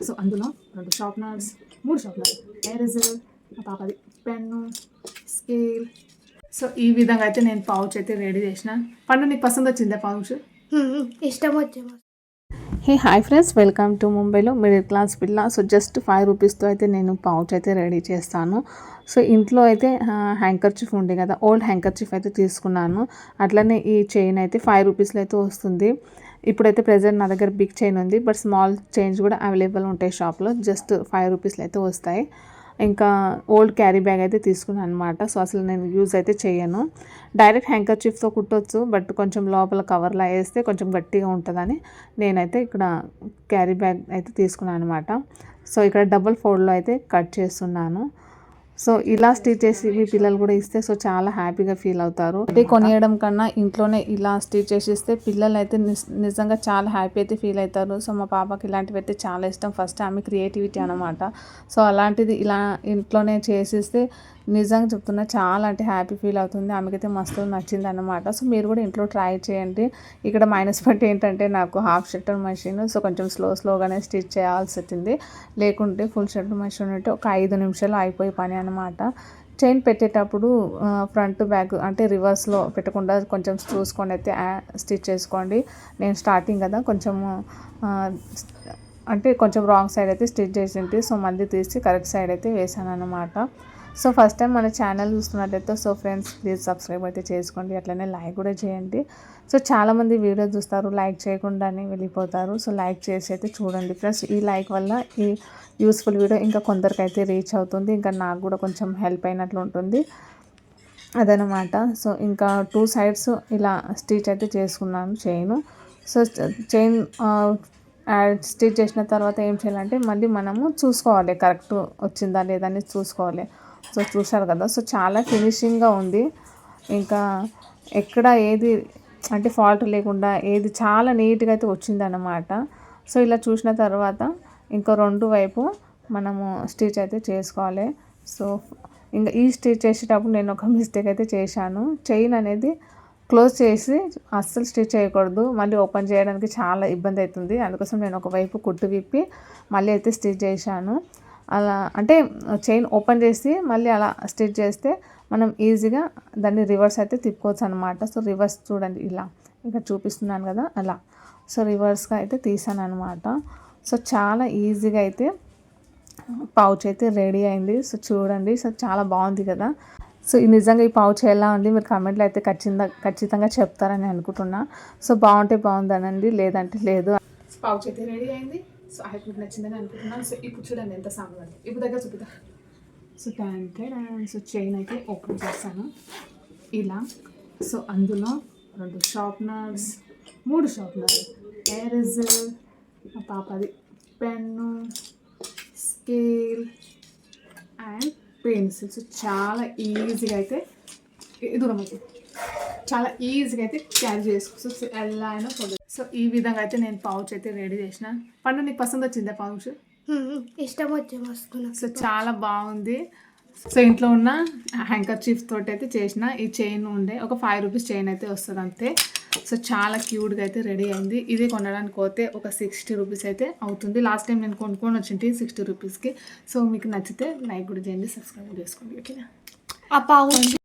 So అందులో 2 sharpeners, 3 sharpeners, eraser, మా పాపది పెన్ను, స్కేల్. సో ఈ విధంగా అయితే నేను పౌచ్ అయితే రెడీ చేసిన. పండు నీకు పసంద్ వచ్చిందా పౌచ్? ఇష్టం వచ్చే. Hey hi friends, welcome to ముంబైలో మిడిల్ క్లాస్ పిల్ల. సో జస్ట్ 5 రూపీస్తో అయితే నేను పౌచ్ అయితే రెడీ చేస్తాను. సో ఇంట్లో అయితే హ్యాంకర్చిఫ్ ఉంది కదా, ఓల్డ్ హ్యాంకర్చిఫ్ అయితే తీసుకున్నాను. అట్లనే ఈ చైన్ అయితే 5 రూపీస్లో అయితే వస్తుంది. ఇప్పుడైతే ప్రెజెంట్ నా దగ్గర బిగ్ చైన్ ఉంది, బట్ స్మాల్ చైన్స్ కూడా అవైలబుల్ ఉంటాయి షాప్లో. జస్ట్ 5 రూపీస్లో అయితే వస్తాయి. ఇంకా ఓల్డ్ క్యారీ బ్యాగ్ అయితే తీసుకున్నాను అనమాట. సో అసలు నేను యూజ్ అయితే చేయను. డైరెక్ట్ హ్యాంకర్చిఫ్తో కుట్టొచ్చు, బట్ కొంచెం లోపల కవర్లా వేస్తే కొంచెం గట్టిగా ఉంటుందని నేనైతే ఇక్కడ క్యారీ బ్యాగ్ అయితే తీసుకున్నాను అనమాట. సో ఇక్కడ డబుల్ ఫోల్డ్లో అయితే కట్ చేస్తున్నాను. సో ఇలా స్టిచ్ చేసి మీ పిల్లలు కూడా ఇస్తే సో చాలా హ్యాపీగా ఫీల్ అవుతారు. అంటే కొనియడం కన్నా ఇంట్లోనే ఇలా స్టిచ్ చేసి ఇస్తే పిల్లలు అయితే నిజంగా చాలా హ్యాపీ అయితే ఫీల్ అవుతారు. సో మా పాపకి ఇలాంటివి అయితే చాలా ఇష్టం. ఫస్ట్ ఆమె క్రియేటివిటీ అనమాట. సో అలాంటిది ఇలా ఇంట్లోనే చేసిస్తే నిజంగా చెప్తున్నా చాలా అంటే హ్యాపీ ఫీల్ అవుతుంది. ఆమెకైతే మస్తు నచ్చింది అనమాట. సో మీరు కూడా ఇంట్లో ట్రై చేయండి. ఇక్కడ మైనస్ పాయింట్ ఏంటంటే నాకు హాఫ్ షట్టర్ మెషిన్, సో కొంచెం స్లోగానే స్టిచ్ చేయాల్సి వచ్చింది. లేకుంటే ఫుల్ షట్టర్ మెషిన్ ఉంటే ఒక 5 నిమిషాలు అయిపోయే పని అనమాట. చైన్ పెట్టేటప్పుడు ఫ్రంట్ బ్యాక్ అంటే రివర్స్లో పెట్టకుండా కొంచెం చూసుకొని అయితే స్టిచ్ చేసుకోండి. నేను స్టార్టింగ్ కదా కొంచెము అంటే కొంచెం రాంగ్ సైడ్ అయితే స్టిచ్ చేసింది. సో మళ్ళీ తీసి కరెక్ట్ సైడ్ అయితే వేసాను అనమాట. సో ఫస్ట్ టైం మన ఛానల్ చూస్తున్నట్టయితే సో ఫ్రెండ్స్ ప్లీజ్ సబ్స్క్రైబ్ అయితే చేసుకోండి, అట్లనే లైక్ కూడా చేయండి. సో చాలామంది వీడియో చూస్తారు, లైక్ చేయకుండానే వెళ్ళిపోతారు. సో లైక్ చేసి అయితే చూడండి ఫ్రెండ్స్. ఈ లైక్ వల్ల ఈ యూస్ఫుల్ వీడియో ఇంకా కొందరికైతే రీచ్ అవుతుంది, ఇంకా నాకు కూడా కొంచెం హెల్ప్ అయినట్లు ఉంటుంది అదనమాట. సో ఇంకా 2 సైడ్స్ ఇలా స్టిచ్ అయితే చేసుకున్నాను చైన్. సో చైన్ స్టిచ్ చేసిన తర్వాత ఏం చేయాలంటే మళ్ళీ మనము చూసుకోవాలి కరెక్ట్ వచ్చిందా లేదా అని చూసుకోవాలి. సో చూసారు కదా, సో చాలా ఫినిషింగ్గా ఉంది. ఇంకా ఎక్కడ ఏది అంటే ఫాల్ట్ లేకుండా ఏది చాలా నీట్గా అయితే వచ్చిందనమాట. సో ఇలా చూసిన తర్వాత ఇంకా 2 వైపు మనము స్టిచ్ అయితే చేసుకోవాలి. సో ఇంకా ఈ స్టిచ్ చేసేటప్పుడు నేను ఒక మిస్టేక్ అయితే చేశాను. చైన్ అనేది క్లోజ్ చేసి అస్సలు స్టిచ్ చేయకూడదు, మళ్ళీ ఓపెన్ చేయడానికి చాలా ఇబ్బంది అవుతుంది. అందుకోసం నేను ఒకవైపు కుట్టు విప్పి మళ్ళీ అయితే స్టిచ్ చేశాను. అలా అంటే చైన్ ఓపెన్ చేసి మళ్ళీ అలా స్టిచ్ చేస్తే మనం ఈజీగా దాన్ని రివర్స్ అయితే తిప్పుకోవచ్చు అనమాట. సో రివర్స్ చూడండి, ఇలా ఇక్కడ చూపిస్తున్నాను కదా అలా. సో రివర్స్గా అయితే తీసాను అనమాట. సో చాలా ఈజీగా అయితే పౌచ్ అయితే రెడీ అయింది. సో చూడండి, సో చాలా బాగుంది కదా. సో నిజంగా ఈ పౌచ్ ఎలా ఉంది మీరు కామెంట్లో అయితే ఖచ్చితంగా చెప్తారని అనుకుంటున్నా. సో బాగుంటే బాగుందనండి, లేదంటే లేదు. పౌచ్ అయితే రెడీ అయింది. సో ఐ మీకు నచ్చిందని అనుకుంటున్నాను. సో ఇప్పుడు చూడండి ఎంత సాంగ్, ఇప్పుడు దగ్గర చూపిద్దాం. సో సో చైన్ అయితే ఓపెన్ చేస్తాను ఇలా. సో అందులో 2 షార్ప్నర్స్, 3 షార్ప్నర్స్, ఎరేజర్, మా పాపది pen, scale and pencil. So చాలా ఈజీగా అయితే దూరం అయితే చాలా ఈజీగా అయితే క్యారీ చేసుకోవచ్చు. సో ఎలా అయినా పోదు. సో ఈ విధంగా అయితే నేను పౌచ్ అయితే రెడీ చేసిన. పండు నీకు పసంద్ వచ్చిందా పౌచ్? ఇష్టం వచ్చే వస్తున్నా. సో చాలా బాగుంది. సో ఇంట్లో ఉన్న హ్యాంకర్చీఫ్ తోటి అయితే చేసిన ఈ చైన్ ఉండే ఒక 5 రూపీస్ చైన్ అయితే వస్తుంది అంతే. సో చాలా క్యూట్గా అయితే రెడీ అయింది. ఇది కొనడానికి పోతే ఒక 60 రూపీస్ అయితే అవుతుంది. లాస్ట్ టైం నేను కొనుక్కొని వచ్చింది 60 రూపీస్కి. సో మీకు నచ్చితే లైక్ కూడా చేయండి, సబ్స్క్రైబ్ చేసుకోండి, ఓకేనా? ఆ పౌచ్